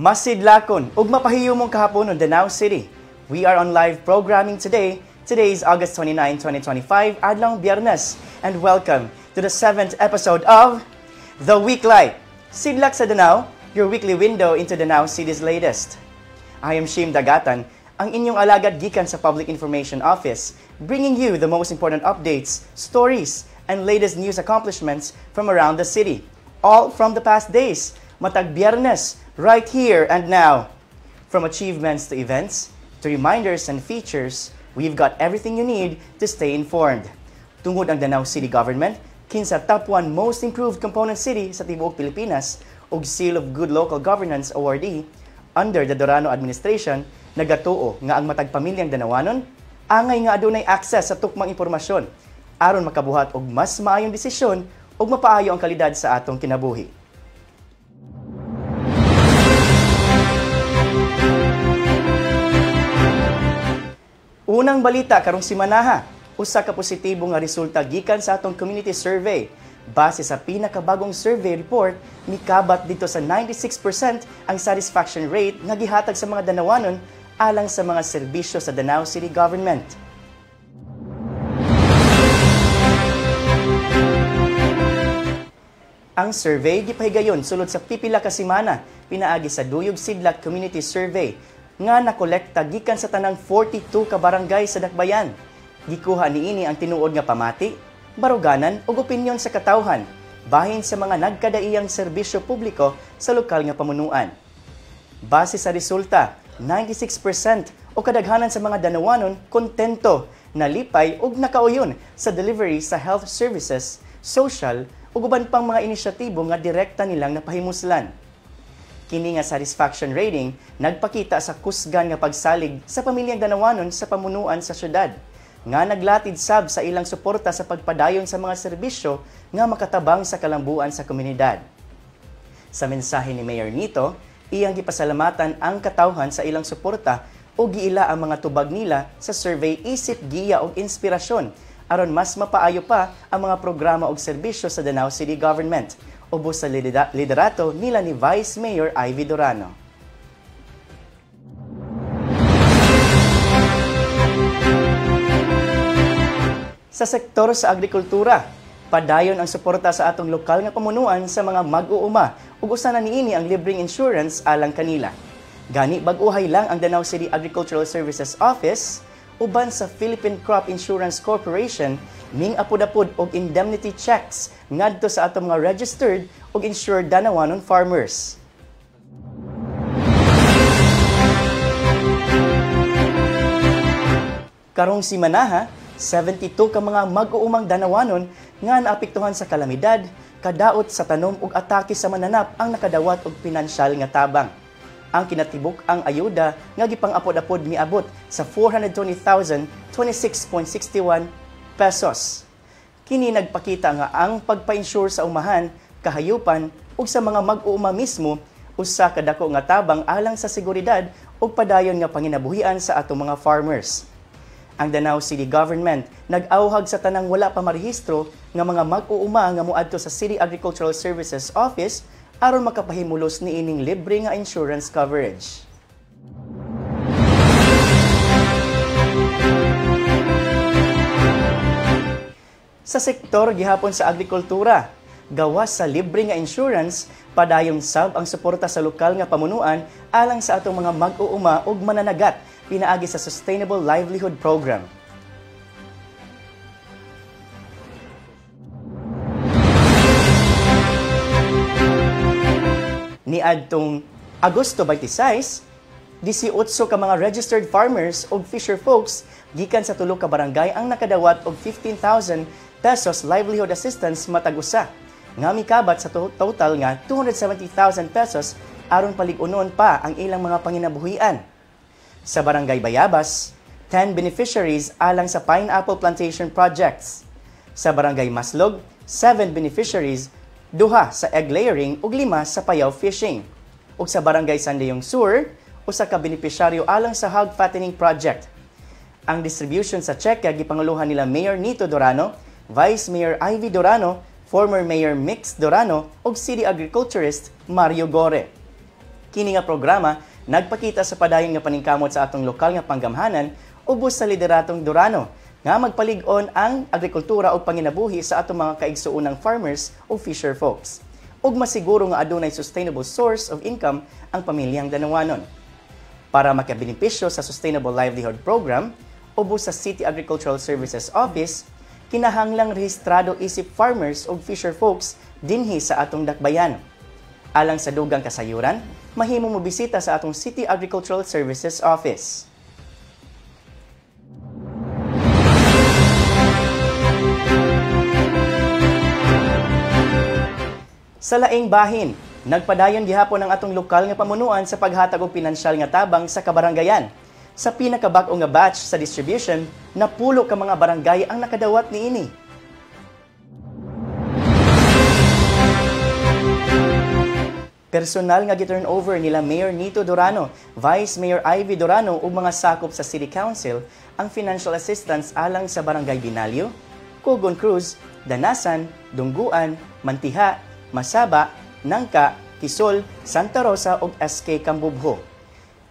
Masidlakon ug mapahiyo mong kahapon on Danao City. We are on live programming today. Today is August 29, 2025, adlong Biyernes, and welcome to the 7th episode of The Weeklight. Sidlak sa Danao, your weekly window into Danao City's latest. I am Shim Dagatan, ang inyong alagad gikan sa Public Information Office, bringing you the most important updates, stories, and latest news accomplishments from around the city. All from the past days, matag Biyernes, right here and now. From achievements to events, to reminders and features, we've got everything you need to stay informed. Tungod ang Danao City Government, kinsa top 1 most improved component city sa tibuok Pilipinas ug Seal of Good Local Governance awardee under the Dorano administration, nagatuo nga ang matag pamilyang Danawanon angay nga adunay access sa tukmang impormasyon aron makabuhat og mas maayong desisyon ug mapaayo ang kalidad sa atong kinabuhi. Unang balita karong simanaha, usa ka positibo nga resulta gikan sa atong community survey. Base sa pinakabagong survey report, mikabat dito sa 96% ang satisfaction rate nga gihatag sa mga Danawanon alang sa mga serbisyo sa Danao City Government. Ang survey gipahigayon sulod sa pipila ka semana pinaagi sa Duyog Sidlak Community Survey nga nakolekta gikan sa tanang 42 ka barangay sa Dakbayan. Gikuha niini ang tinuod nga pamati, baruganan ug opinyon sa katawhan bahin sa mga nagkadaiyang serbisyo publiko sa lokal nga pamunuan. Base sa resulta, 96% o kadaghanan sa mga Danawanon kontento, nalipay ug nakauyon sa delivery sa health services, social ug uban pang mga inisyatibo nga direkta nilang napahimuslan. Kini nga satisfaction rating nagpakita sa kusgan nga pagsalig sa pamilyang Danawanon sa pamunuan sa syudad, nga naglatid sab sa ilang suporta sa pagpadayon sa mga serbisyo nga makatabang sa kalambuan sa komunidad. Sa mensahe ni Mayor Nito, iyang gipasalamatan ang katawhan sa ilang suporta o giila ang mga tubag nila sa survey isip giya og inspirasyon aron mas mapaayo pa ang mga programa og serbisyo sa Danao City Government, ubos sa liderato nila ni Vice Mayor Ivy Dorano. Sa sektor sa agrikultura, padayon ang suporta sa atong lokal nga pamunuan sa mga mag-uuma ug usa na niini ang libreng insurance alang kanila. Gani bag-uhay lang ang Danao City Agricultural Services Office uban sa Philippine Crop Insurance Corporation ning apod-apod og indemnity checks ngadto sa atong mga registered ug insured Danawanon farmers. Karong simanaha, 72 ka mga mag-uumang Danawanon nga naapektuhan sa kalamidad, kadaot sa tanom ug atake sa mananap ang nakadawat og pinansyal nga tabang. Ang kinatibuk ang ayuda nga gipang-apod-apod miabot sa 420,026.61 pesos. Kini nagpakita nga ang pagpa-insure sa umahan, kahayupan ug sa mga mag-uuma mismo usa ka dako nga tabang alang sa seguridad ug padayon nga panginabuhian sa atong mga farmers. Ang Danao City Government nag-auhag sa tanang wala pa marehistro nga mga mag-uuma nga moadto sa City Agricultural Services Office aron makapahimulos niining libre nga insurance coverage. Sa sektor gihapon sa agrikultura, gawas sa libre nga insurance, padayon sab ang suporta sa lokal nga pamunuan alang sa atong mga mag-uuma ug mananagat pinaagi sa Sustainable Livelihood Program. Niadtong Agosto 26, 18 ka mga registered farmers ug fisher folks gikan sa tulo ka barangay ang nakadawat og 15,000 pesos livelihood assistance matag usa, nga mikabat sa total nga 270,000 pesos aron palig-unon pa ang ilang mga panginabuhian. Sa barangay Bayabas, 10 beneficiaries alang sa pineapple plantation projects. Sa barangay Maslog, 7 beneficiaries, 2 sa egg layering ug 5 sa payaw fishing. Ug sa barangay San Leong Sur, usa ka benepisyaryo alang sa hog fattening project. Ang distribution sa cheque gipanguluhan nila Mayor Nito Dorano, Vice Mayor Ivy Dorano, former Mayor Mix Dorano ug City Agriculturist Mario Gore. Kini nga programa nagpakita sa padayon nga paningkamot sa atong lokal nga panggamhanan ubos sa lideratong Durano nga magpalig-on ang agrikultura o panginabuhi sa atong mga kaigsuunang farmers o fisher folks. Ug masiguro nga adunay sustainable source of income ang pamilyang Danawanon. Para makabenepisyo sa Sustainable Livelihood Program, ubos sa City Agricultural Services Office, kinahanglang rehistrado isip farmers o fisher folks dinhi sa atong dakbayan. Alang sa dugang kasayuran, mahimo mo bisita sa atong City Agricultural Services Office. Sa laing bahin, nagpadayon gihapon ang atong lokal nga pamunuan sa paghatag og pinansyal nga tabang sa kabaranggayan. Sa pinakabag-o nga batch sa distribution, napulo ka mga barangay ang nakadawat niini. Personal nga gi-turnover nila Mayor Nito Durano, Vice Mayor Ivy Durano ug mga sakop sa City Council ang financial assistance alang sa Barangay Binalyo, Cogon Cruz, Danasan, Dungguan, Mantiha, Masaba, Nangka, Kisol, Santa Rosa ug SK Kambubho.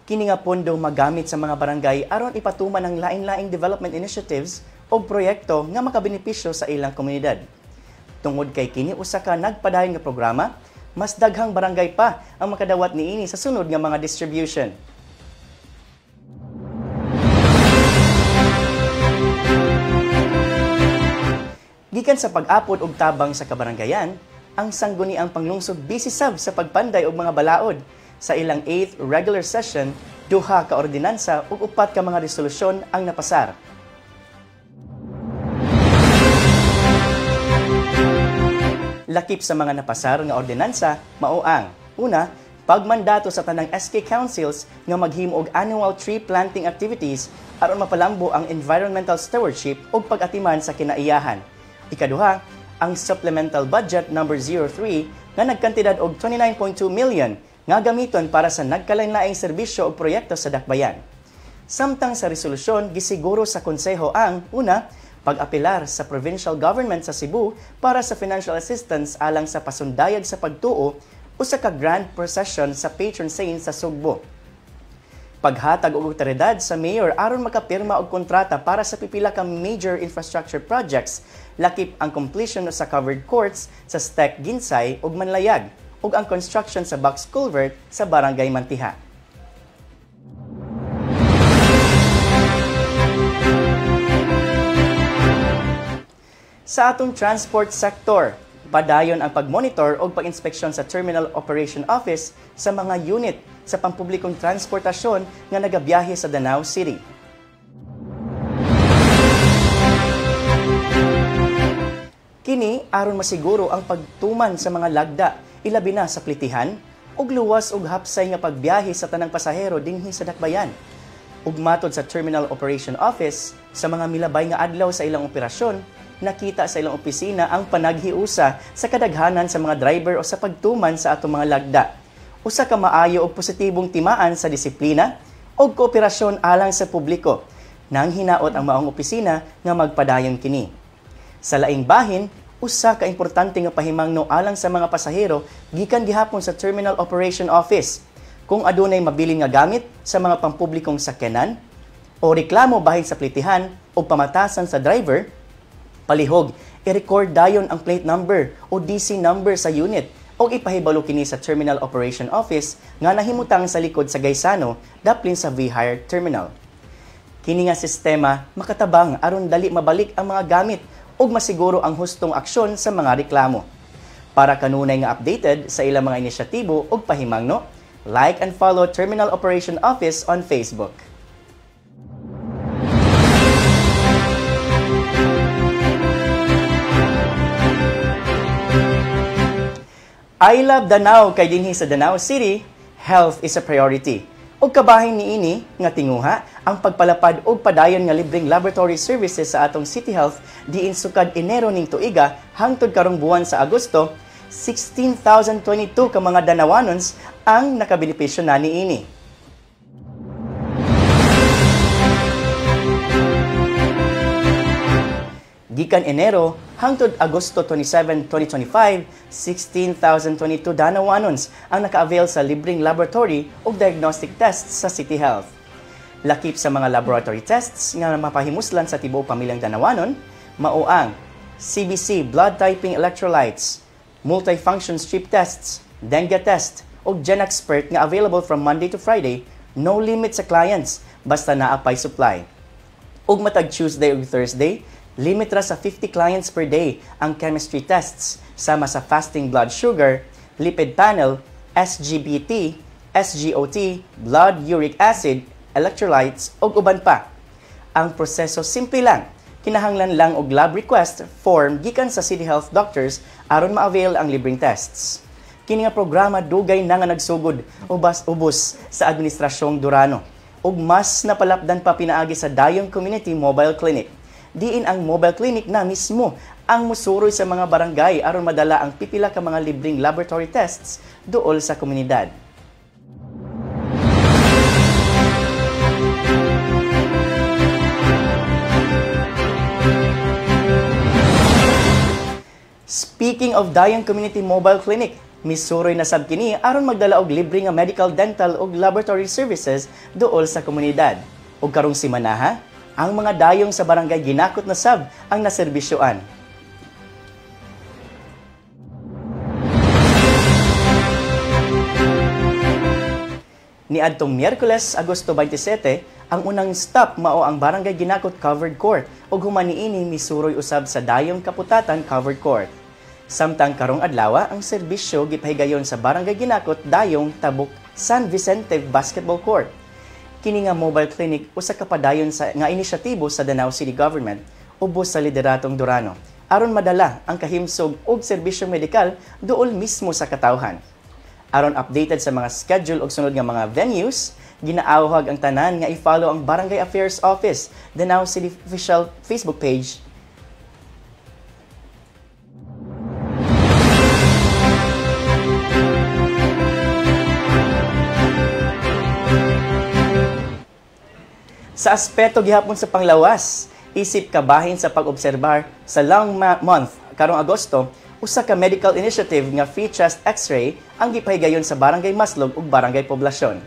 Kini nga pondo magamit sa mga barangay aron ipatuman ang lain-laing development initiatives o proyekto nga makabenepisyo sa ilang komunidad. Tungod kay kini usa ka nagpadayon nga programa, mas daghang barangay pa ang makadawat niini sa sunod nga mga distribution. Gikan sa pag-apod og tabang sa kabaranggayan, ang sangguniang panglungsod busy sab sa pagpanday og mga balaod. Sa ilang 8th regular session, 2 ka ordinansa ug 4 ka mga resolusyon ang napasar. Lakip sa mga napasar nga ordinansa mao ang: una, pagmandato sa tanang SK Councils nga maghimo og annual tree planting activities aron mapalambo ang environmental stewardship ug pag-atiman sa kinaiyahan. Ikaduha, ang supplemental budget number 03 nga nagkantidad og 29.2 million nga gamiton para sa nagkalain-laing serbisyo o proyekto sa dakbayan. Samtang sa resolusyon, gisiguro sa konseho ang: una, pag-apelar sa provincial government sa Cebu para sa financial assistance alang sa pasundayag sa pagtuo usa ka grand procession sa patron saint sa Sugbo. Paghatag og otoridad sa mayor aron makapirma og kontrata para sa pipila ka major infrastructure projects, lakip ang completion sa covered courts sa Stek Ginsay ug Manlayag ug ang construction sa box culvert sa Barangay Mantiha. Sa atong transport sector, padayon ang pagmonitor o pag-inspeksyon sa Terminal Operation Office sa mga unit sa pampublikong transportasyon nga nagabiyahe sa Danau City. Kini aron masiguro ang pagtuman sa mga lagda, ilabi na sa plitihan, ug luwas ug hapsay nga pagbiyahe sa tanang pasahero dinhi sa dakbayan. Ug matod sa Terminal Operation Office, sa mga milabay nga adlaw sa ilang operasyon, nakita sa ilang opisina ang panaghiusa sa kadaghanan sa mga driver o sa pagtuman sa atong mga lagda. Usa ka maayo og positibong timaan sa disiplina o kooperasyon alang sa publiko, nang hinaot ang maong opisina nga magpadayon kini. Sa laing bahin, usa ka importante nga pahimangno alang sa mga pasahero gikan gihapon sa Terminal Operation Office. Kung adunay mabilin nga gamit sa mga pampublikong sakyanan o reklamo bahin sa plitihan o pamatasan sa driver, palihog, i-record dayon ang plate number o DC number sa unit o ipahibalo kini sa Terminal Operation Office nga nahimutang sa likod sa Gaisano, daplin sa V-Hire Terminal. Kini nga sistema makatabang aron dali mabalik ang mga gamit ug masiguro ang hustong aksyon sa mga reklamo. Para kanunay nga updated sa ilang mga inisyatibo ug pahimangno, like and follow Terminal Operation Office on Facebook. I love Danau kay dinhi sa Danau City, health is a priority. Og kabahin niini nga tinguha ang pagpalapad og padayon nga libreng laboratory services sa atong City Health diin sukad Enero ning tuiga hangtod karong buwan sa Agosto, 16,022 ka mga Danawanons ang nakabenepisyo na niini. Gikan Enero Hangtod Agosto 27, 2025, 16,022 Danawanons ang naka-avail sa libreng laboratory o diagnostic tests sa City Health. Lakip sa mga laboratory tests nga mapahimuslan sa tibuok pamilyang Danawanon, mao ang CBC blood typing electrolytes, multifunction strip tests, dengue test, o GenExpert nga available from Monday to Friday, no limit sa clients, basta naapay supply. Ug matag Tuesday ug Thursday, limit ra sa 50 clients per day ang chemistry tests sama sa fasting blood sugar, lipid panel, SGBT, SGOT, blood uric acid, electrolytes ug uban pa. Ang proseso simple lang. Kinahanglan lang og lab request form gikan sa City Health doctors aron ma-avail ang libreng tests. Kini nga programa dugay na nga nagsugod ubos sa administrasyong Durano ug mas napalapdan pa pinaagi sa Dayong Community Mobile Clinic. Diin ang mobile clinic na mismo ang musuroy sa mga barangay aron madala ang pipila ka mga libreng laboratory tests duol sa komunidad. Speaking of Dayong Community Mobile Clinic, misuroy na sab kini aron magdala og libre nga medical, dental ug laboratory services duol sa komunidad. Ug karong simana ang mga dayong sa barangay ginakot na sab ang naserbisyoan. Niadtong Miyerkules, Agosto 27, ang unang stop mao ang Barangay Ginakot Covered Court ug human niini misuroy usab sa Dayong Kaputatan Covered Court. Samtang karong adlaw ang serbisyo gipahigayon sa Barangay Ginakot Dayong Tabuk San Vicente Basketball Court. Kini nga mobile clinic usa ka padayon sa nga inisyatibo sa Danao City Government ubos sa lideratong Durano aron madala ang kahimsog ug serbisyong medikal duol mismo sa katawhan. Aron updated sa mga schedule ug sunod nga mga venues, ginaawhag ang tanan nga i-follow ang Barangay Affairs Office, Danao City official Facebook page. Sa aspeto gihapon sa panglawas, isip kabahin sa pag-obserbar sa long month karong Agosto, usa ka medical initiative nga free chest x-ray ang gipahigayon sa Barangay Maslog ug Barangay Poblasyon.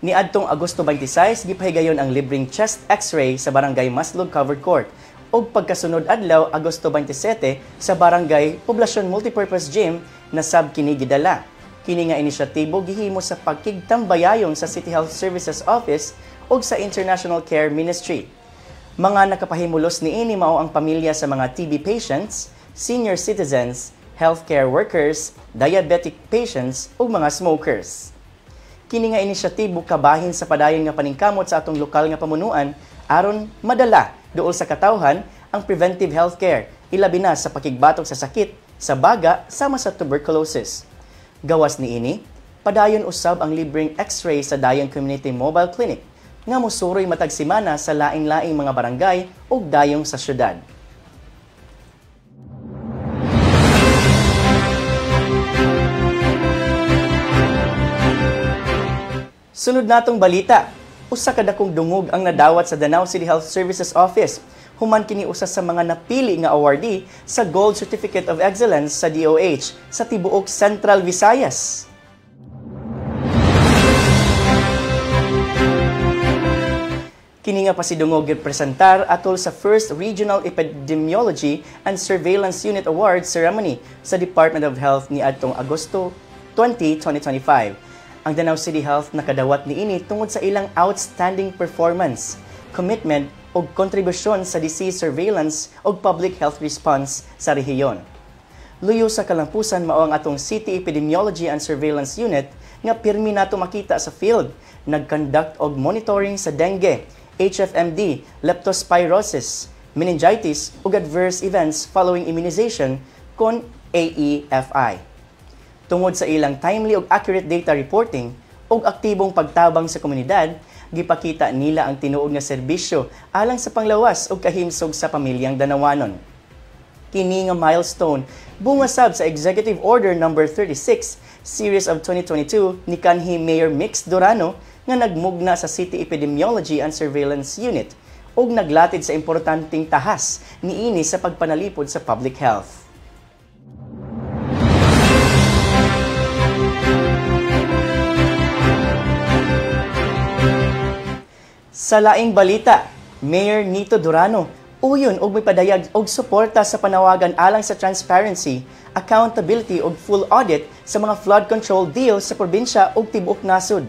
Niadtong Agosto 26, gipahigayon ang libreng chest x-ray sa Barangay Maslog Covered Court ug pagkasunod adlaw Agosto 27 sa Barangay Poblasyon Multipurpose Gym na sab kini gidala. Kini nga inisyatibo gihimo sa pagkigtambayayon sa City Health Services Office ug sa International Care Ministry. Mga nakapahimulos niini mao ang pamilya sa mga TB patients, senior citizens, healthcare workers, diabetic patients ug mga smokers. Kini nga inisyatibo kabahin sa padayon nga paningkamot sa atong lokal nga pamunuan aron madala duol sa katawhan ang preventive healthcare ilabi na sa pakigbatok sa sakit sa baga sama sa tuberculosis. Gawas niini, padayon usab ang libreng x-ray sa Dayong Community Mobile Clinic nga mosuroy matag semana sa laing-laing mga barangay ug dayong sa syudad. Sunod natong balita, usa ka dakong dungog ang nadawat sa Danao City Health Services Office. Human kini usa sa mga napili nga awardee sa Gold Certificate of Excellence sa DOH sa tibuok Central Visayas. Kini nga pasidungog gipresentar atol sa First Regional Epidemiology and Surveillance Unit Award Ceremony sa Department of Health ni adtong Agosto 20, 2025. Ang Danao City Health nakadawat niini tungod sa ilang outstanding performance, commitment ug kontribusyon sa disease surveillance ug public health response sa rehiyon. Luyo sa kalampusan mao ang atong City Epidemiology and Surveillance Unit nga pirmi nato makita sa field, nag-conduct og monitoring sa dengue, HFMD, leptospirosis, meningitis ug adverse events following immunization kon AEFI. Tungod sa ilang timely ug accurate data reporting ug aktibong pagtabang sa komunidad, gipakita nila ang tinuod nga serbisyo alang sa panglawas ug kahimsog sa pamilyang Danawanon. Kini nga milestone bungasab sa Executive Order No. 36, Series of 2022 ni kanhi Mayor Mix Durano nga nagmugna sa City Epidemiology and Surveillance Unit ug naglatid sa importanteng tahas niini sa pagpanalipod sa public health. Sa laing balita, Mayor Nito Durano uyon og mipadayag og suporta sa panawagan alang sa transparency, accountability ug full audit sa mga flood control deals sa probinsya ug tibuok nasod.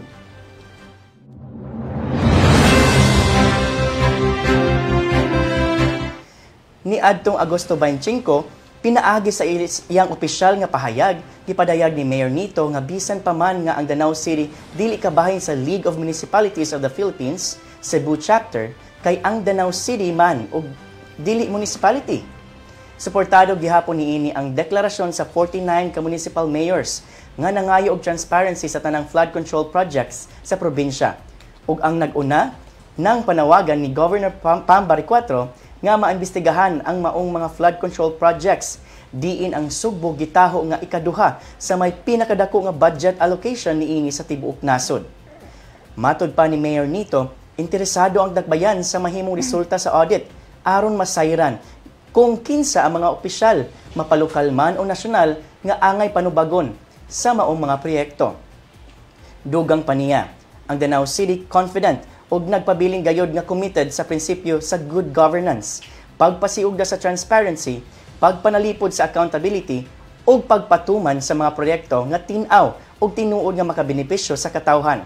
Niadtong Agosto 25, pinaagi sa iyang opisyal nga pahayag, gipadayag ni Mayor Nito nga bisan pa man nga ang Danau City dili kabahin sa League of Municipalities of the Philippines, Cebu Chapter, kay ang Danau City man og dili municipality. Suportado gihapon niini ang deklarasyon sa 49 ka municipal mayors nga nangayo og transparency sa tanang flood control projects sa probinsya. Ug ang nag-una nang panawagan ni Governor Pambari IV nga maimbestigahan ang maong mga flood control projects diin ang Sugbo gitaho nga ikaduha sa may pinakadako nga budget allocation niini sa tibuok nasod. Matud pa ni Mayor Nito, interesado ang dakbayan sa mahimong resulta sa audit aron masayran kung kinsa ang mga opisyal, mapalokal man o nasyonal nga angay panubagon sa maong mga proyekto. Dugang pa niya, ang Danau City confident ug nagpabiling gayod nga committed sa prinsipyo sa good governance, pagpasiugda sa transparency, pagpanalipod sa accountability ug pagpatuman sa mga proyekto nga tin-aw ug tinuod nga makabenepisyo sa katawhan.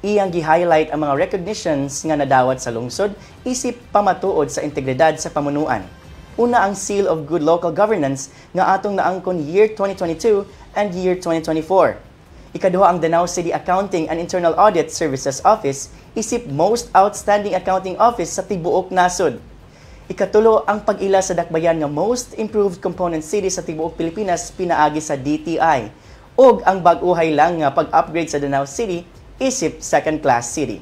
Iyang gi-highlight ang mga recognitions nga nadawat sa lungsod isip pamatuod sa integridad sa pamunuan. Una ang Seal of Good Local Governance nga atong naangkon year 2022 and year 2024. Ikaduha ang Danau City Accounting and Internal Audit Services Office isip Most Outstanding Accounting Office sa tibuok nasod. Ikatulo ang pag-ila sa dakbayan nga Most Improved Component City sa tibuok Pilipinas pinaagi sa DTI. Ug ang bag-uhay lang nga pag-upgrade sa Danau City isip second-class city.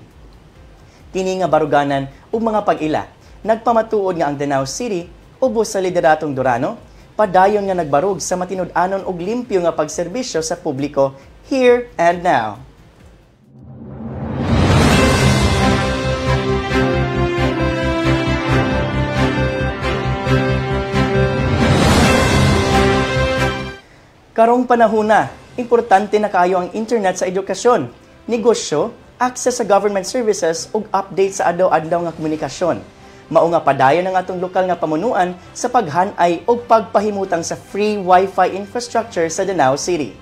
Kini nga baruganan ug mga pag-ila, nagpamatuod nga ang Danau City ubos sa lideratong Durano, padayon nga nagbarug sa matinud-anon ug limpyo nga pagserbisyo sa publiko here and now. Karong panahona, importante na kaayo ang internet sa edukasyon, negosyo, access sa government services ug update sa adlaw-adlaw nga komunikasyon. Mao nga padayon ang atong lokal nga pamunuan sa paghanay ug pagpahimutang sa free Wi-Fi infrastructure sa Danau City.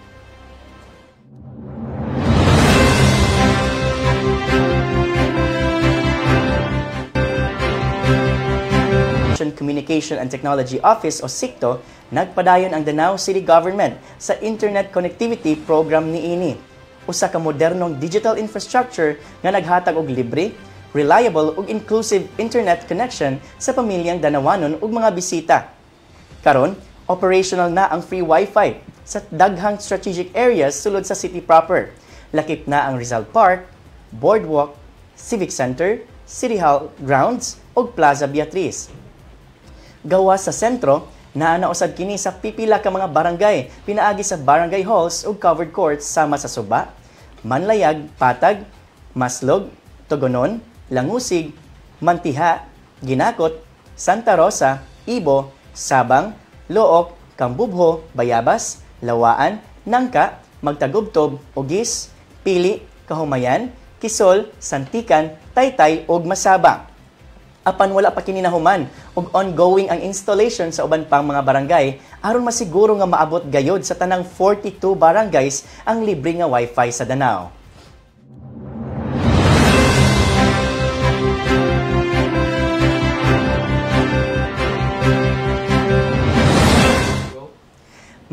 Communication and Technology Office o SICTO, nagpadayon ang Danau City Government sa Internet Connectivity Program niini. Usa ka modernong digital infrastructure nga naghatag og libre, reliable ug inclusive internet connection sa pamilyang Danawanon ug mga bisita. Karon, operational na ang free Wi-Fi sa daghang strategic areas sulod sa city proper. Lakip na ang Rizal Park, Boardwalk, Civic Center, City Hall grounds ug Plaza Beatriz. Gawas sa sentro, naanausad kini sa pipila ka mga barangay, pinaagi sa barangay halls ug covered courts sama sa Suba, Manlayag, Patag, Maslog, Tugonon, Langusig, Mantiha, Ginakot, Santa Rosa, Ibo, Sabang, Look, Kambubho, Bayabas, Lawaan, Nangka, Magtagubtob, Ugis, Pili, Kahumayan, Kisol, Santikan, Taytay ug Masabang. Apan wala pa kini nahuman ug ongoing ang installation sa uban pang mga barangay aron masiguro nga maabot gayod sa tanang 42 barangays ang libre nga Wi-Fi sa Danau.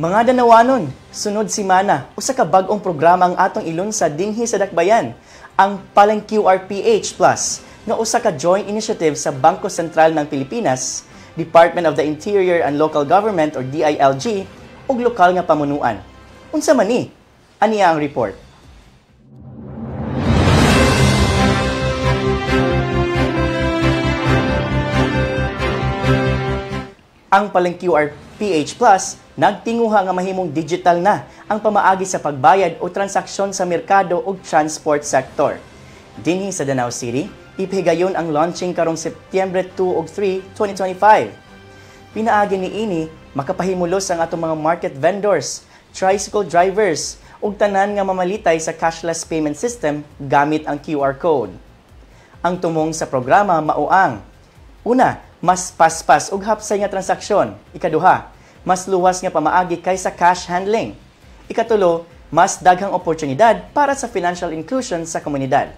Mga Danawanon, sunod simana, usa ka bag-ong programa ang atong ilunsad dinhi sa Dakbayan, ang Paleng QRPH Plus, nga usa ka joint initiative sa Bangko Sentral ng Pilipinas, Department of the Interior and Local Government or DILG, ug lokal nga pamunuan. Unsa man ni? Aniya ang report. Ang Paleng QRPH Plus nagtinguha nga mahimong digital na ang pamaagi sa pagbayad o transaksyon sa merkado ug transport sector. Dinhi sa Danau City, ipihigayon ang launching karong Setyembre 2 ug 3, 2025. Pinaagi ni ini makapahimulos ang atong mga market vendors, tricycle drivers, ug tanan nga mamalitay sa cashless payment system gamit ang QR code. Ang tumong sa programa mauang: una, mas paspas ug hapsay nga transaksyon. Ikaduha, mas luwas nga pamaagi kaysa cash handling. Ikatulo, mas daghang oportunidad para sa financial inclusion sa komunidad.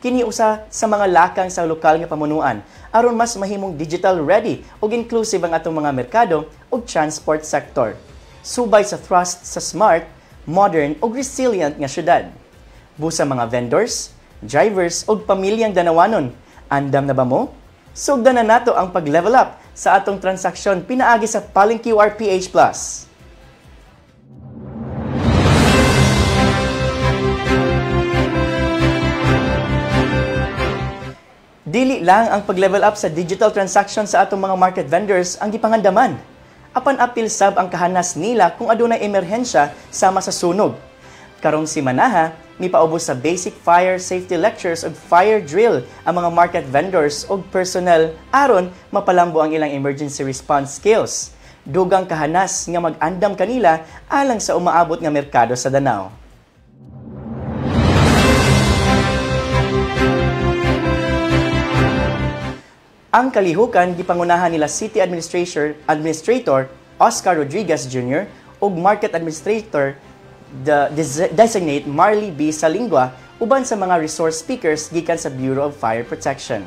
Kini usa sa mga lakang sa lokal nga pamunuan aron mas mahimong digital ready ug inclusive ang atong mga merkado ug transport sector. Subay sa thrust sa smart, modern ug resilient nga syudad. Busa mga vendors, drivers ug pamilyang Danawanon, andam na ba mo? Sugdan na nato ang pag-level up sa atong transaksyon pinaagi sa Paling QR PH Plus. Dili lang ang pag-level up sa digital transaction sa atong mga market vendors ang gipangandaman. Apan apil sab ang kahanas nila kung adunay emerhensya sama sa sunog. Karong simanaha, mipaubos sa basic fire safety lectures ug fire drill ang mga market vendors ug personnel aron mapalambo ang ilang emergency response skills. Dugang kahanas nga mag-andam kanila alang sa umaabot nga merkado sa Danau. Ang kalihukan gipangunahan nila City Administrator Oscar Rodriguez Jr. ug Market Administrator Designate Marley B. Salingua uban sa mga resource speakers gikan sa Bureau of Fire Protection.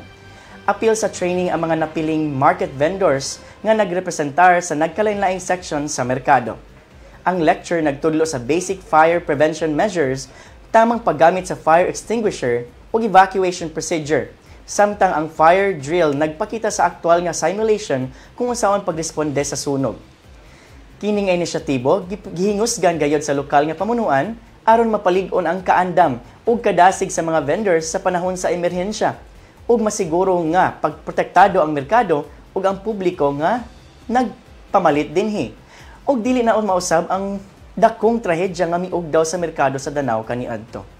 Apil sa training ang mga napiling market vendors nga nagrepresentar sa nagkalain-laing section sa merkado. Ang lecture nagtudlo sa basic fire prevention measures, tamang paggamit sa fire extinguisher ug evacuation procedure. Samtang ang fire drill nagpakita sa aktual nga simulation kung unsaon pagresponde sa sunog. Kining inisyatibo gihingusgan gayod sa lokal nga pamunuan aron mapalig-on ang kaandam ug kadasig sa mga vendors sa panahon sa emerhensya ug masiguro nga pagprotektado ang merkado ug ang publiko nga nagpamalit dinhi. Ug dili naon mausab ang dakong trahedya nga miug daw sa merkado sa Danau kaniadto.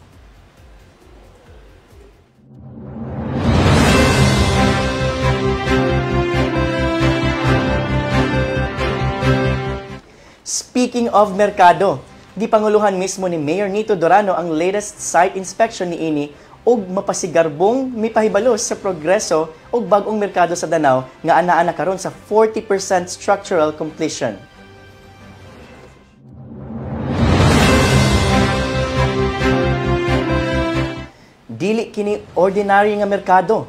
Speaking of merkado, gipanguluhan mismo ni Mayor Nito Dorano ang latest site inspection ni ini ug mapasigarbong mipahibalos sa progreso ug bag-ong merkado sa Danau nga anaa na karon sa 40% structural completion. Dili kini ordinary nga merkado.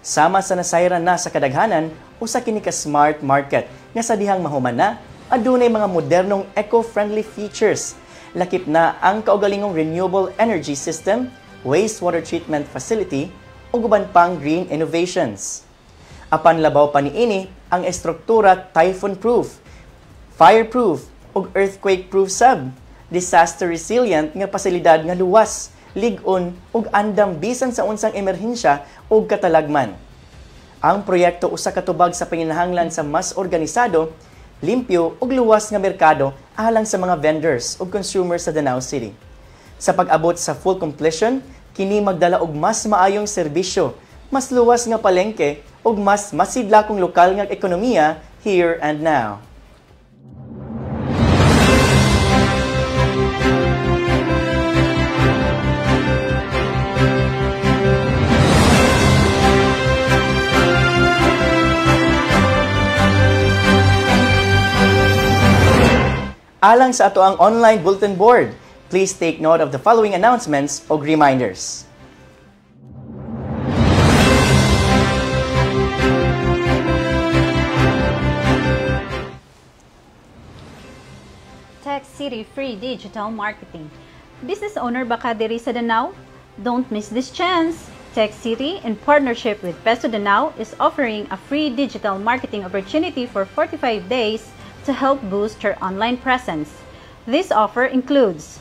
Sama sa nasayran na sa kadaghanan, usa kini ka smart market nga sa dihang mahuman na adunay mga modernong eco-friendly features. Lakip na ang kaugalingong renewable energy system, wastewater treatment facility, ug uban pang green innovations. Apan labaw pa niini ang estruktura typhoon-proof, fire-proof, ug earthquake-proof sab, disaster-resilient nga pasilidad nga luwas, lig-on ug andam bisan sa unsang emerhensya ug katalagman. Ang proyekto usa ka tubag sa panginahanglan sa mas organisado, limpyo ug luwas nga merkado alang sa mga vendors ug consumers sa Danau City. Sa pag-abot sa full completion, kini magdala og mas maayong serbisyo, mas luwas nga palengke ug mas masidlakong lokal nga ekonomiya here and now. Alang sa ato ang online bulletin board, please take note of the following announcements o reminders. Tech City Free Digital Marketing. Business owner baka diri sa Danau? Don't miss this chance! Tech City, in partnership with Peso Danau, is offering a free digital marketing opportunity for 45 days to help boost your online presence. This offer includes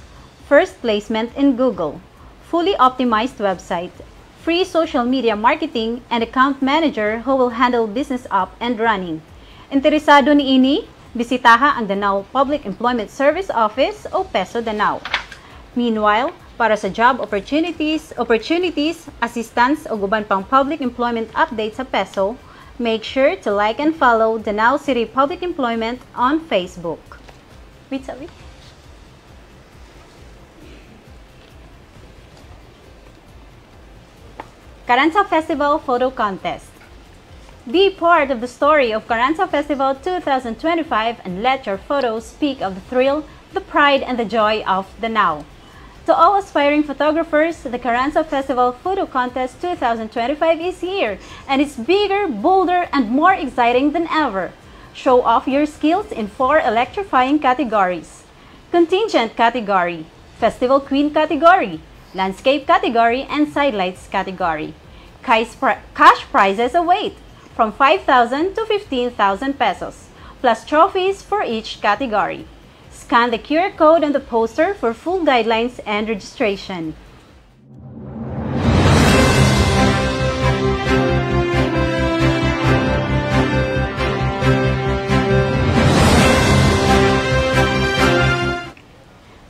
first placement in Google, fully optimized website, free social media marketing, and account manager who will handle business up and running. Interesado niini? Bisitaha ang Danau Public Employment Service Office o Peso Danau. Meanwhile, Para sa job opportunities, assistance o guban pang public employment updates sa PESO, make sure to like and follow Danao City Public Employment on Facebook. Wait, sabi? Carranza Festival Photo Contest. Be part of the story of Carranza Festival 2025 and let your photos speak of the thrill, the pride, and the joy of Danao. To all aspiring photographers, the Carranza Festival Photo Contest 2025 is here, and it's bigger, bolder, and more exciting than ever. Show off your skills in 4 electrifying categories: Contingent category, Festival Queen category, Landscape category, and Sidelights category. Cash prizes await from 5,000 to 15,000 pesos, plus trophies for each category. Scan the QR code on the poster for full guidelines and registration.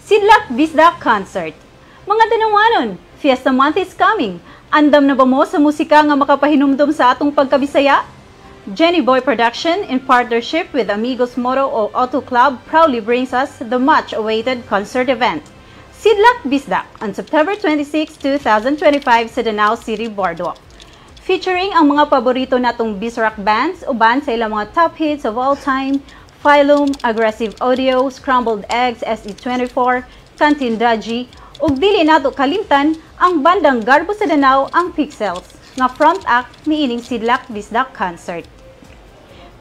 Sidlak Bisdak Concert. Mga Danawanon, Fiesta Month is coming. Andam na ba mo sa musika nga makapahinumdum sa atong pagkabisaya? Jenny Boy Production, in partnership with Amigos Moro o Auto Club, proudly brings us the much-awaited concert event, Sidlak Bisdak, on September 26, 2025 sa Danao City Boardwalk. Featuring ang mga paborito natong Bisrock bands, uban sa ilang mga top hits of all time, Phylum, Aggressive Audio, Scrambled Eggs, SE24, Cantin Daji, ug dili nato kalimtan ang bandang Garbo sa Danao, ang Pixels, nga front act ni ining Sidlak Bisdak Concert.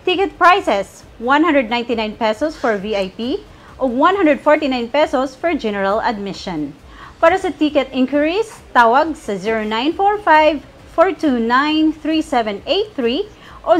Ticket prices, 199 pesos for VIP o 149 pesos for general admission. Para sa ticket inquiries, tawag sa 0945-429-3783 o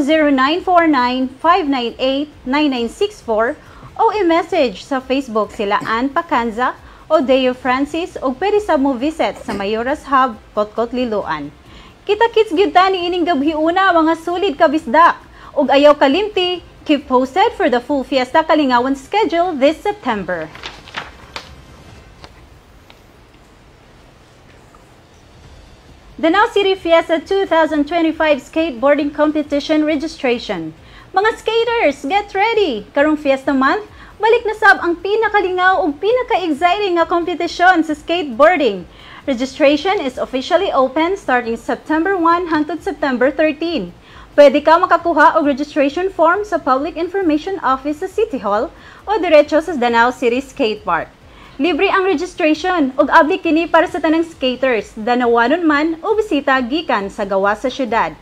0949-598-9964 o i-message sa Facebook sila Ann Pacanza o Deo Francis o pwede sa mo visit sa Mayoras Hub, Kotkot, Liloan. Kita-kits gyud ta ni ining gabhiuna mga sulid ka bisdak. Ug ayaw kalimti, keep posted for the full Fiesta Kalingawan schedule this September. Danao City Fiesta 2025 Skateboarding Competition Registration. Mga skaters, get ready! Karong Fiesta Month, balik na sab ang pinakalingaw ug pinaka-exciting nga kompetisyon sa skateboarding. Registration is officially open starting September 1 hangtod September 13. Pwede ka makakuha og registration form sa Public Information Office sa City Hall o diretso sa Danao City Skate Park. Libre ang registration ug abli kini para sa tanang skaters, Danawanon man o bisita gikan sa gawas sa syudad.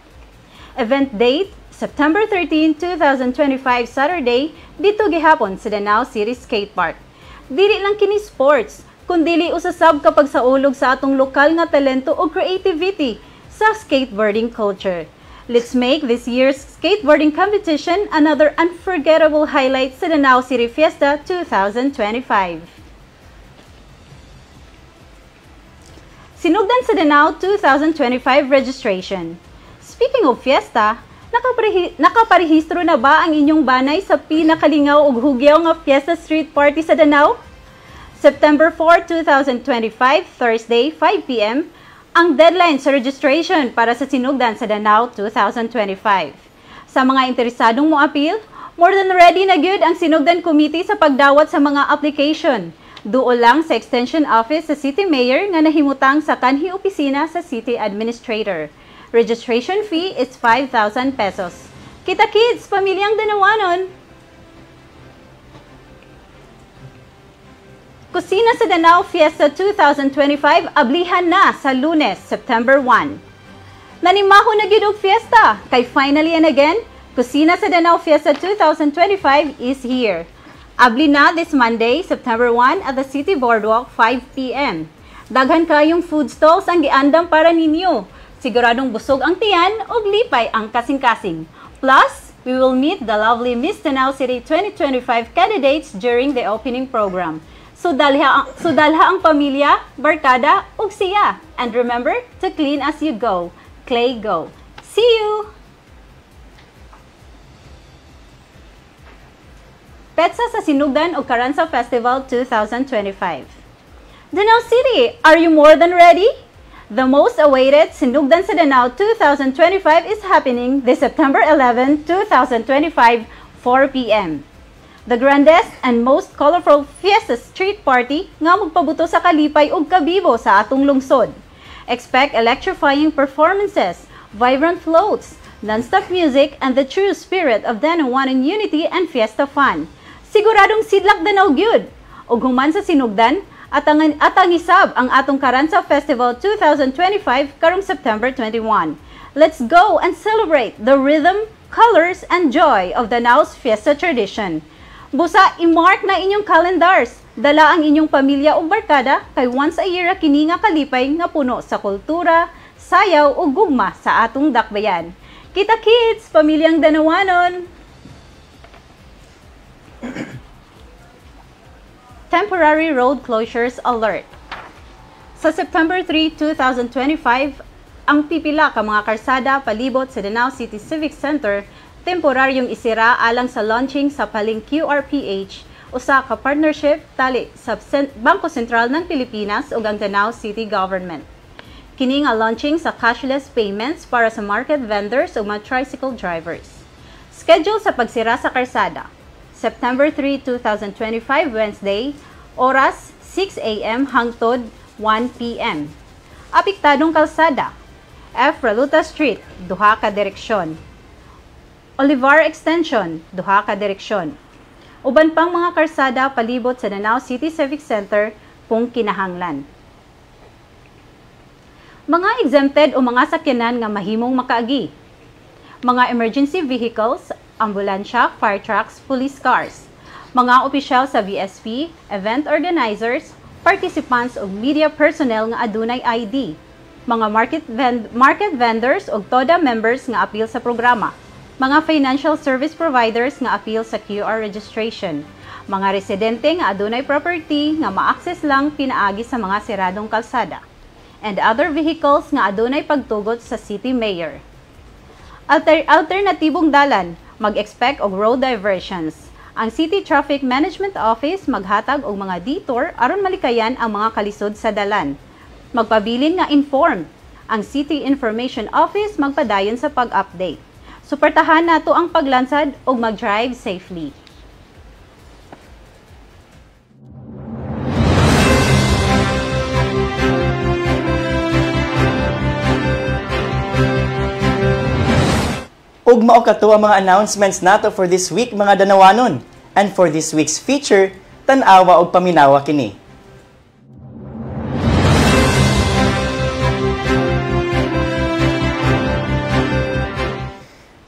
Event date, September 13, 2025 Saturday, dito gihapon sa Danao City Skate Park. Dili lang kini sports, kundili usasab kapag sa ulog sa atong lokal nga talento o creativity sa skateboarding culture. Let's make this year's skateboarding competition another unforgettable highlight sa Danao City Fiesta 2025. Sinugdan sa Danao 2025 registration. Speaking of fiesta, nakaparehistro na ba ang inyong banay sa pinakalingaw ug hugyaw nga Fiesta Street Party sa Danao? September 4, 2025, Thursday, 5 p.m., ang deadline sa registration para sa Sinugdan sa Danao 2025. Sa mga interesadong mo appeal, more than ready na gyud ang Sinugdan Committee sa pagdawat sa mga application. Duol lang sa Extension Office sa City Mayor nga nahimutang sa kanhi opisina sa City Administrator. Registration fee is 5,000 pesos. Kita kids, pamilyang Danawanon! Kusina sa Danao Fiesta 2025 ablihan na sa Lunes, September 1. Nanimaho na gyud og fiesta kay finally and again, Kusina sa Danao Fiesta 2025 is here. Abli na this Monday, September 1 at the City Boardwalk 5 p.m. Daghan kayong food stalls ang giandam para ninyo. Siguradong busog ang tiyan ug lipay ang kasing-kasing. Plus, we will meet the lovely Miss Danao City 2025 candidates during the opening program. So dalha ang pamilya, barkada, ug siya. And remember to clean as you go. Clay go. See you! Petsa sa Sinugdan o Carranza Festival 2025. Danao City, are you more than ready? The most awaited Sinugdan sa Danao 2025 is happening this September 11, 2025, 4 p.m. The grandest and most colorful Fiesta Street Party nga magpabuto sa kalipay ug kabibo sa atong lungsod. Expect electrifying performances, vibrant floats, non-stop music, and the true spirit of Danawanan unity and fiesta fun. Siguradong sidlak Danao gyud. Ug human sa Sinugdan, at isab ang atong Karansa Festival 2025 karong September 21. Let's go and celebrate the rhythm, colors, and joy of Danao's fiesta tradition. Busa, i-mark na inyong calendars. Dala ang inyong pamilya o barkada kay once a year kini nga kalipay nga puno sa kultura, sayaw o gugma sa atong dakbayan. Kita kids, pamilyang Danawanon! Temporary road closures alert. Sa September 3, 2025, ang pipila ka mga karsada palibot sa Danao City Civic Center temporaryong isira alang sa launching sa Paling QRPH usa ka partnership tali sa Bangko Sentral ng Pilipinas ug ang Danao City Government. Kini nga launching sa cashless payments para sa market vendors ug mga tricycle drivers. Schedule sa pagsira sa karsada. September 3, 2025, Wednesday, oras 6 a.m. hangtod 1 p.m. Apektadong kalsada. F. Raluta Street, duha ka direksyon. Olivar Extension, duha ka direksyon. Uban pang mga karsada palibot sa Danao City Civic Center kung kinahanglan. Mga exempted o mga sakyanan nga mahimong makaagi. Mga emergency vehicles, ambulansya, fire trucks, police cars, mga opisyal sa VSP, event organizers, participants o media personnel nga adunay ID, mga market vendors o TODA members nga appeal sa programa, mga financial service providers nga appeal sa QR registration, mga residente nga adunay property nga ma-access lang pinaagi sa mga siradong kalsada, and other vehicles nga adunay pagtugot sa city mayor. Alternatibong dalan, mag-expect og road diversions. Ang City Traffic Management Office maghatag og mga detour aron malikayan ang mga kalisod sa dalan. Magpabilin nga informed. Ang City Information Office magpadayon sa pag-update. Suportahan nato ang paglansad og mag-drive safely. Ug mao kato ang mga announcements nato for this week mga Danawanon. And for this week's feature, tan-awa og paminawa kini.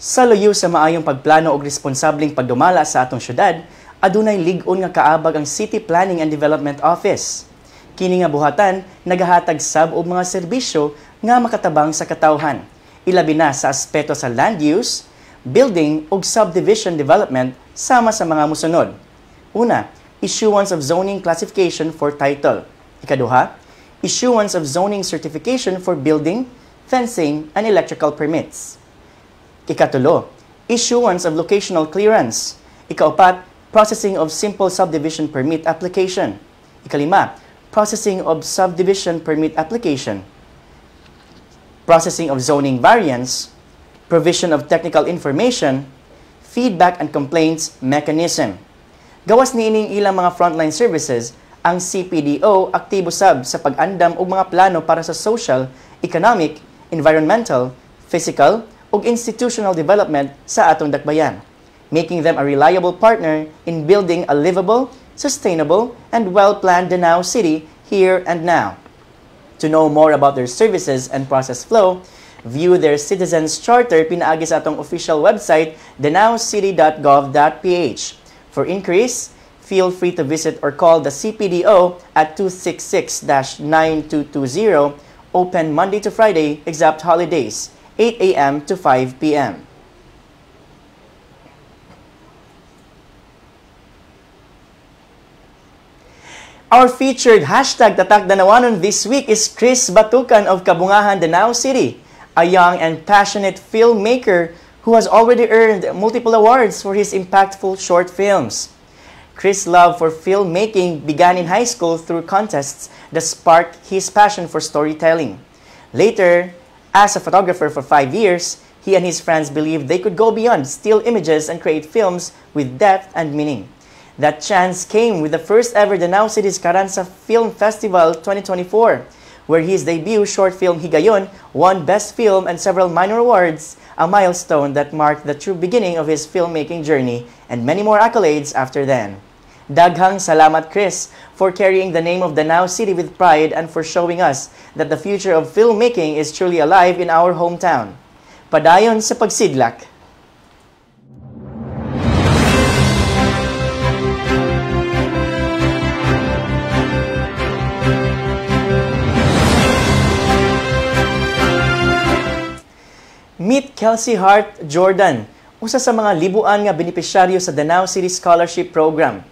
Sa luyo sa maayong pagplano og responsableng pagdumala sa atong syudad, adunay lig-on nga kaabag ang City Planning and Development Office. Kini nga buhatan nagahatag sab og mga serbisyo nga makatabang sa katawhan. Ilabi na sa aspeto sa land use, building ug subdivision development sama sa mga musunod. Una, issuance of zoning classification for title. Ikaduha, issuance of zoning certification for building, fencing, and electrical permits. Ikatulo, issuance of locational clearance. Ikaapat, processing of simple subdivision permit application. Ikalima, processing of subdivision permit application. Processing of zoning variance, provision of technical information, feedback and complaints mechanism. Gawas niining ilang mga frontline services, ang CPDO aktibo sab sa pag-andam og mga plano para sa social, economic, environmental, physical, ug institutional development sa atong dakbayan, making them a reliable partner in building a livable, sustainable, and well-planned Danao City here and now. To know more about their services and process flow, view their Citizens Charter pinaagi sa atong official website, danaocity.gov.ph. For inquiries, feel free to visit or call the CPDO at 266-9220, open Monday to Friday, except holidays, 8 a.m. to 5 p.m. Our featured hashtag Tatak Danawanon this week is Chris Batukan of Kabungahan, Danao City, a young and passionate filmmaker who has already earned multiple awards for his impactful short films. Chris' love for filmmaking began in high school through contests that sparked his passion for storytelling. Later, as a photographer for 5 years, he and his friends believed they could go beyond still images and create films with depth and meaning. That chance came with the first ever Danao City's Carranza Film Festival 2024, where his debut short film Higayon won Best Film and several minor awards, a milestone that marked the true beginning of his filmmaking journey, and many more accolades after then. Daghang salamat, Chris, for carrying the name of Danao City with pride and for showing us that the future of filmmaking is truly alive in our hometown. Padayon sa pagsidlak. Meet Kelsey Hart Jordan, usa sa mga libuan nga benepisyaryo sa Danao City Scholarship Program.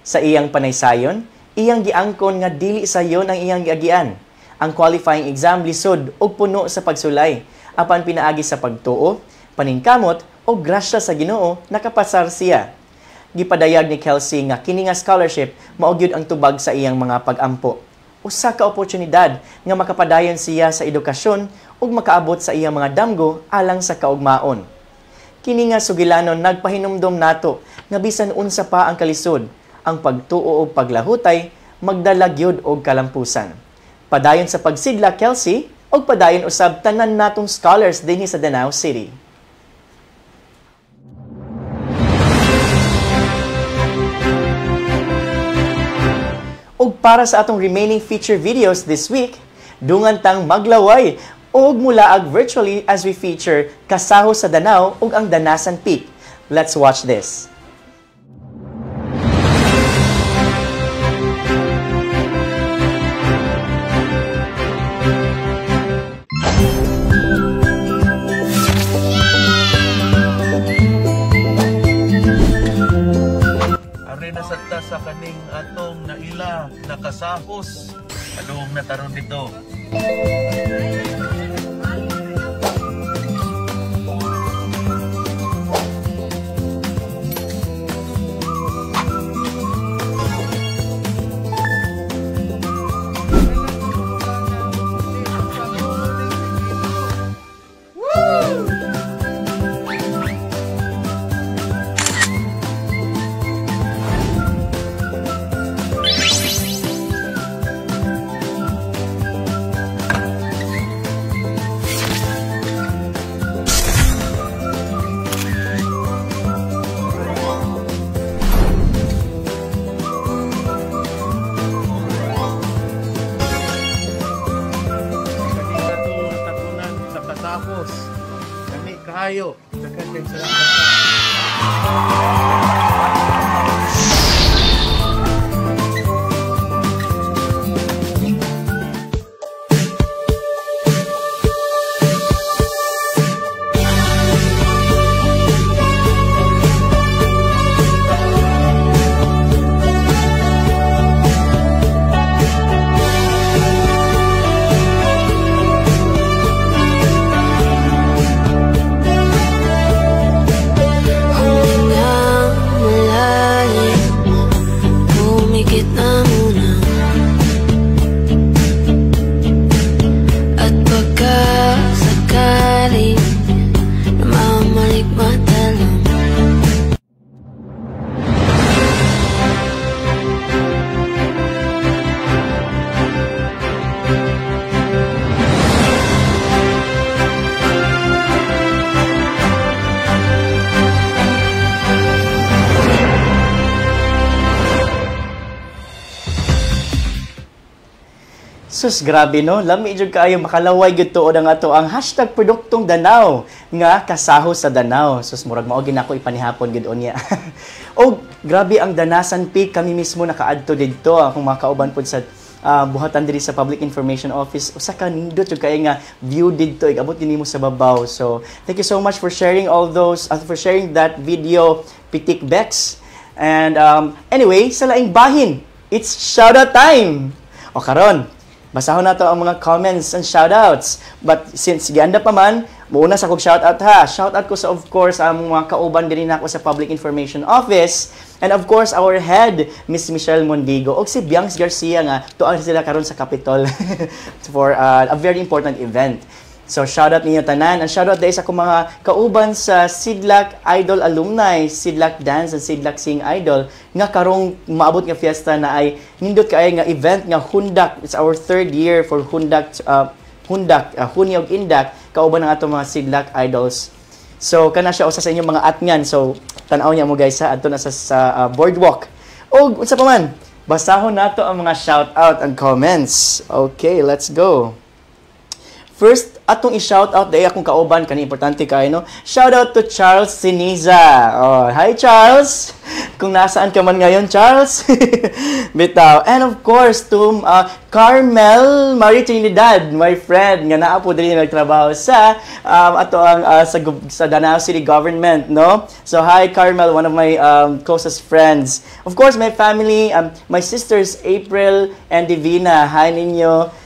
Sa iyang panaysayon, iyang giangkon nga dili sayon ang iyang giagian. Ang qualifying exam lisod og puno sa pagsulay, apan pinaagi sa pagtuo, paningkamot o grasya sa Ginoo nakapasar siya. Gipadayag ni Kelsey nga kini nga scholarship mao gyud ang tubag sa iyang mga pag-ampo. Usa ka oportunidad nga makapadayon siya sa edukasyon ug makaabot sa iyang mga damgo alang sa kaugmaon. Kini nga sugilanon nagpahinumdom nato nga bisan unsa pa ang kalisod, ang pagtuo o paglahutay, magdala gyud og kalampusan. Padayon sa pagsidla, Kelsey, og padayon usab tanan natong scholars dinhi sa Danao City. Og para sa atong remaining feature videos this week, dungan tang maglaway og mulaag virtually as we feature Kasaho sa Danao ug ang Danasan Peak. Let's watch this. Nasagta sa kaning atong naila nakasahos adong nataron dito. Kami kayo. Daghang salamat. Sus, grabe no. Lami jud kaayo makalaway gyud tuod ang ato ang hashtag produktong Danao nga kasaho sa Danao. Sus, murag mao gid nako ipanihapon gyud unya. O grabe ang Danasan Peak, kami mismo nakaadto didto kung makauban pod sa buhatan diri sa Public Information Office. Usa ka nindot jud kay nga view didto igabot din nimo sa babaw. So, thank you so much for sharing all those for sharing that video, Pitik Bex. And anyway, sa laing bahin, it's shoutout time. O karon, basahon nato ang mga comments and shoutouts. But since gianda pa man, Muna sa kong shoutout ha. Shoutout ko sa, of course, ang mga kauban din ako sa Public Information Office. And of course, our head, Miss Michelle Mondigo. O si Bianx Garcia nga, tuan sila karon sa Capitol for a very important event. So, shoutout ninyo tanan. And shoutout dahil sa akong mga kauban sa Sidlak Idol Alumni, Sidlak Dance and Sidlak Sing Idol, nga karong maabot nga fiesta na ay nindot kaay nga event nga Hundak. It's our 3rd year for Hundak, Huni og Indak, kauban ng atong mga Sidlak Idols. So, kana siya usa sa inyong mga atngan. So, tanaw niya mo guys ha, adto na sa boardwalk. O, unsa pa man, basahon nato ang mga shoutout and comments. Okay, let's go. First, atong i-shoutout dahil akong kauban, kani importante kayo, no? Shoutout to Charles Siniza. Oh, hi Charles! Kung nasaan ka man ngayon, Charles. Bitaw. And of course, to Carmel Marie Trinidad, my friend, nga naa po din nagtrabaho sa sa Danao City Government, no? So, hi Carmel, one of my closest friends. Of course, my family, my sisters, April and Divina. Hi ninyo.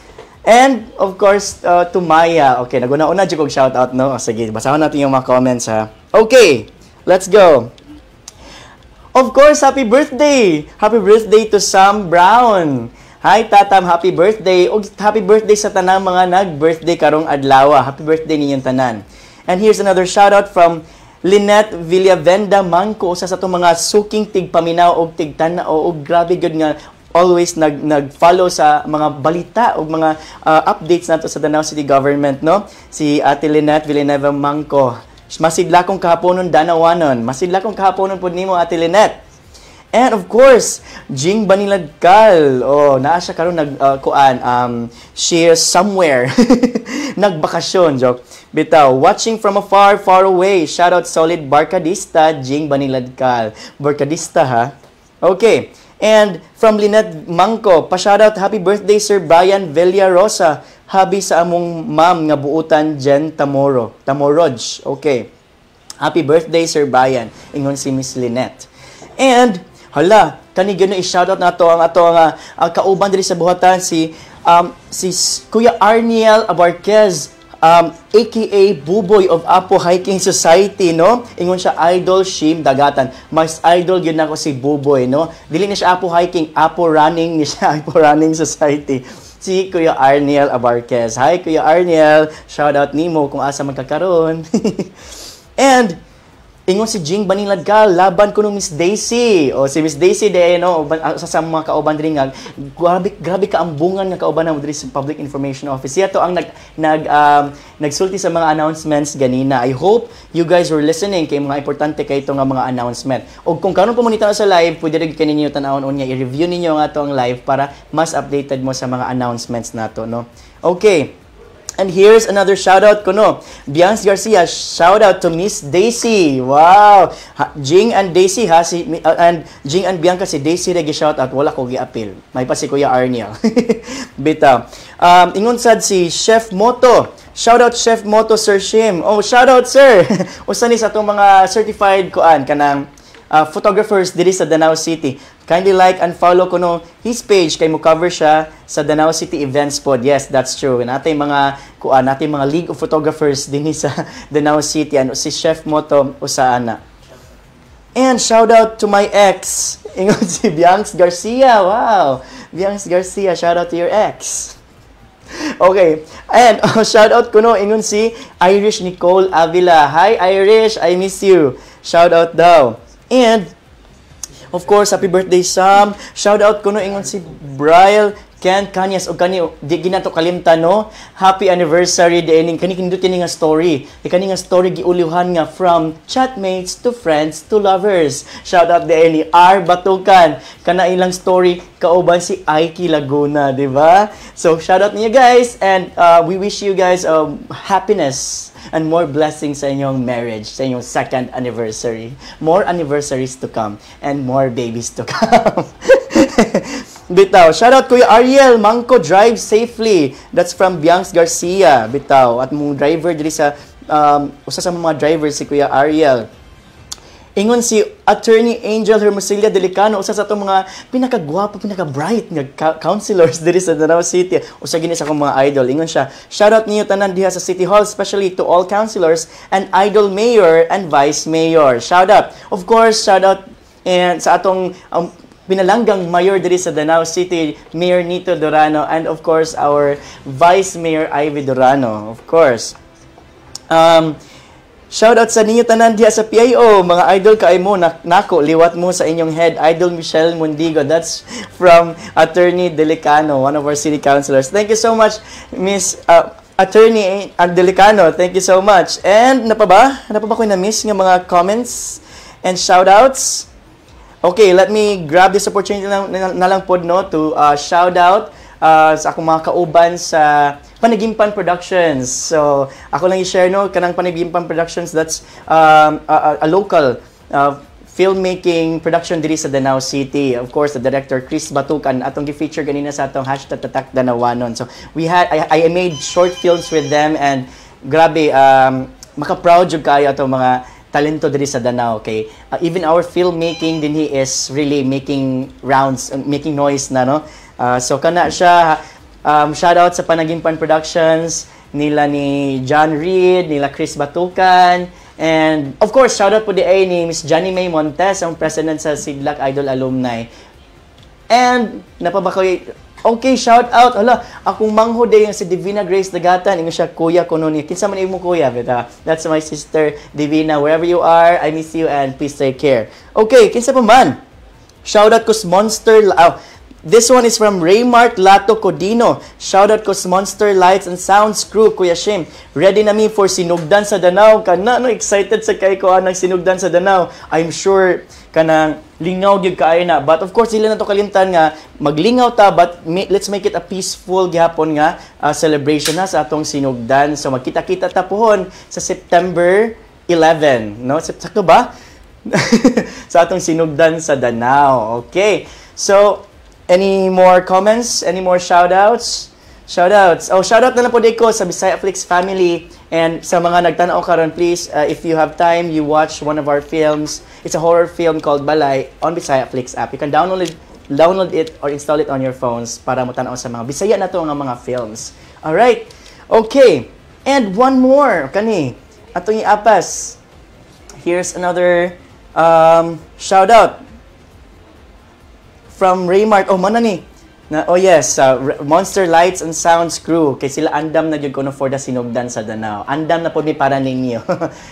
And, of course, to Maya. Okay, naguna-una dyan kong shoutout, no? O, sige, basahon natin yung mga comments, ha? Okay, let's go. Of course, happy birthday! Happy birthday to Sam Brown. Hi, Tatam, happy birthday. O, happy birthday sa tanang mga nag-birthday karong adlaw. Happy birthday ninyong tanan. And here's another shoutout from Lynette Villavenda Mangco, sa itong mga suking tigpaminaw o tigtana o grabe good nga always nag-follow sa mga balita o mga updates nato sa Danao City Government, no? Si Ate Lynette Villanueva Mangco. Masidla kong kahaponon danawanon. Masidla kong kahaponon po nimo, Ate Lynette. And of course, Jing Baniladkal. Oh, naa siya karon she is somewhere. Nagbakasyon, joke. Bitaw, watching from afar, far away. Shoutout solid Barkadista, Jing Baniladkal. Barkadista ha. Okay. And from Lynette Mangco, pa-shoutout, happy birthday Sir Brian Villarosa. Habi sa among ma'am nga buutan Jen Tamoroj. Okay. Happy birthday Sir Brian. Ingon si Miss Lynette. And hala, kani gyud i-shoutout nato ang kauban diri sa buhatan si Kuya Arniel Abarquez, aka Buboy of Apo Hiking Society, no? Ingon siya idol shim dagatan. Mas idol gyud nako si Buboy, no? Dili na siya Apo Hiking, Apo Running ni siya, Apo Running Society. Si Kuya Arniel Abarquez. Hi Kuya Arniel, shout out nimo kung asa magkakaroon. And ingon si Jing Baniladkal, laban ko nung Miss Daisy. O si Miss Daisy de no, sa mga kauban diri nga grabe kaambungan nga kauban na diri sa Public Information Office. Siya to ang nagsulti sa mga announcements ganina. I hope you guys were listening kay mga importante kay ito nga mga announcement. O kung karon pumunita sa live, pwede rin kaninyo tanawon unya i-review ninyo nga to ang live para mas updated mo sa mga announcements nato, no. Okay. And here's another shout-out ko, no. Bianx Garcia, shout-out to Miss Daisy. Wow! Jing and Daisy, ha? And Jing and Bianca, si Daisy regi shout-out. Wala ko gi-appeal. May pa si Kuya Arniel. Bita. Ingon sad si Chef Moto. Shout-out Chef Moto, Sir Shim. Oh, shout-out, sir! Usa ni sa itong mga certified kanang photographers diri sa Danao City. Kindly like and follow ko no his page kay mo cover siya sa Danao City Events pod. Yes, that's true. Natay mga League of Photographers dinhi sa Danao City ano si Chef Moto usaana. And shout out to my ex. Ingon si Bianx Garcia. Wow. Bianx Garcia, shout out to your ex. Okay. And shout out ko no ingon si Irish Nicole Avila. Hi Irish, I miss you. Shout out daw. And of course, happy birthday Sam. Shout out ko no ingon si Brian Ken Kanyas o kani di ginato kalimtan no. Happy anniversary di ining kani nga story. Kani nga story giulihan nga from chatmates to friends to lovers. Shout out di ini R Batukan. Kana ilang story kauban si Aiki Laguna, di ba? So shout out niyo guys and we wish you guys happiness and more blessings sa inyong marriage, sa inyong 2nd anniversary. More anniversaries to come and more babies to come. Bitaw, shoutout Kuya Ariel Mangco, drive safely. That's from Bianx Garcia. Bitaw, at mong driver diri sa usa sa mga drivers si Kuya Ariel. Ingon si Attorney Angel Hermosilla Delicano, usa sa atong mga pinakagwapo, pinaka-bright nga councilors diri sa Danao City. Usa gini sa akong mga idol. Ingon siya, shoutout niyo tanan diha sa City Hall, especially to all councilors and idol mayor and vice mayor. Shoutout. Of course, shoutout and sa atong pinalanggang mayor diri sa Danao City, Mayor Nito Durano, and of course our Vice Mayor Ivy Durano, of course. Shoutout sa ninyo tanan diha sa PIO, mga idol kay mo nako liwat mo sa inyong head idol Michelle Mundigo. That's from Attorney Delicano, one of our city councilors. Thank you so much, Miss Attorney Delicano. Thank you so much. And napaba ko na-miss nga mga comments and shoutouts. Okay, let me grab this opportunity na lang pod no to shout out sa akong mga kauban sa Panagimpan Productions. So, ako lang i-share no kanang Panagimpan Productions, that's a local filmmaking production diri sa Danao City. Of course, the director Chris Batukan atong gi-feature ganina sa atong #TatakDanawanon. So, I made short films with them and grabe maka-proud jud kayo atong mga talento diri sa Danao, okay? Even our filmmaking din he is really making rounds, making noise na no. So kana siya shout out sa Panagimpan Productions nila ni John Reed, nila Chris Batukan, and of course shout out po di ay ni Miss Johnny May Montes, ang president sa Sidlak Idol Alumni. And napabakoy okay, shout out. Hala, akong mangho day yung si Divina Grace Dagatan. Ingon siya, kuya ko nun. Kinsa man mo kuya. But, that's my sister Divina. Wherever you are, I miss you and please take care. Okay, kinsa pa man. Shout out ko sa Monster. This one is from Raymart Lato Codino. Shout out ko sa Monster Lights and Sounds crew, Kuya Shim. Ready na mi for Sinugdan sa Danao. Kana no excited sa kay ko ang Sinugdan sa Danao. I'm sure kanang lingaw gyud kaayo na. But of course dili na to kalimtan nga maglingaw ta, but let's make it a peaceful gihapon nga celebration na sa atong Sinugdan. So magkita-kita ta pohon sa September 11, no? Sakto ba? Sa atong Sinugdan sa Danao. Okay. So any more comments? Any more shoutouts? Shoutouts. Oh, shoutout na lang po ko sa Bisaya Flix family and sa mga nagtanaw karon, please, if you have time, you watch one of our films. It's a horror film called Balay on Bisaya Flix app. You can download it or install it on your phones para mo tanaw sa mga Bisaya na to nga mga films. All right. Okay. And one more kani atong iapas. Here's another shoutout from Raymart. Oh, mana ni? Oh yes, Monster Lights and Sounds crew. Kay sila andam na gyud kuno for the Sinugdan sa Danao. Andam na pod mi para ninyo.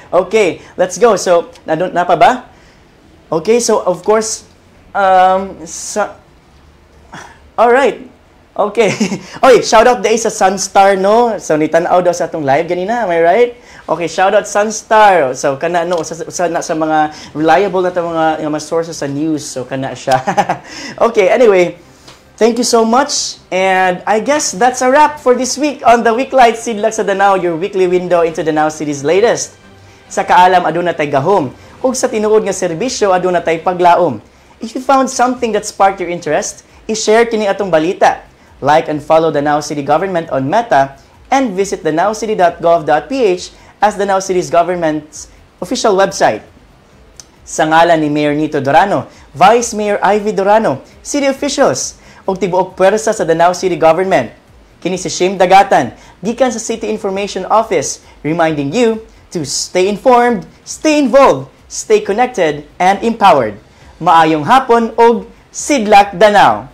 Okay, let's go. So, na pa ba? Okay, so of course all right. Okay. Oy, shout out day sa Sunstar no. So nitan-aw daw sa atong live ganina, am I right? Okay, shout out Sunstar. So kana no sa mga reliable na ta mga sources sa news. So kana siya. Okay, anyway, thank you so much. And I guess that's a wrap for this week on the Weeklight Sidlak sa Danao, your weekly window into Danao City's latest. Sa kaalam aduna tay gahom, ug sa tinuod nga serbisyo aduna tay paglaom. If you found something that sparked your interest, i-share kini atong balita. Like and follow the Danao City Government on Meta and visit danaocity.gov.ph as Danao City's government's official website. Sa ngalan ni Mayor Nito Durano, Vice Mayor Ivy Durano, city officials, ug tibuok pwersa sa Danao City Government, kini si Shim Dagatan, gikan sa City Information Office, reminding you to stay informed, stay involved, stay connected, and empowered. Maayong hapon og Sidlak Danao!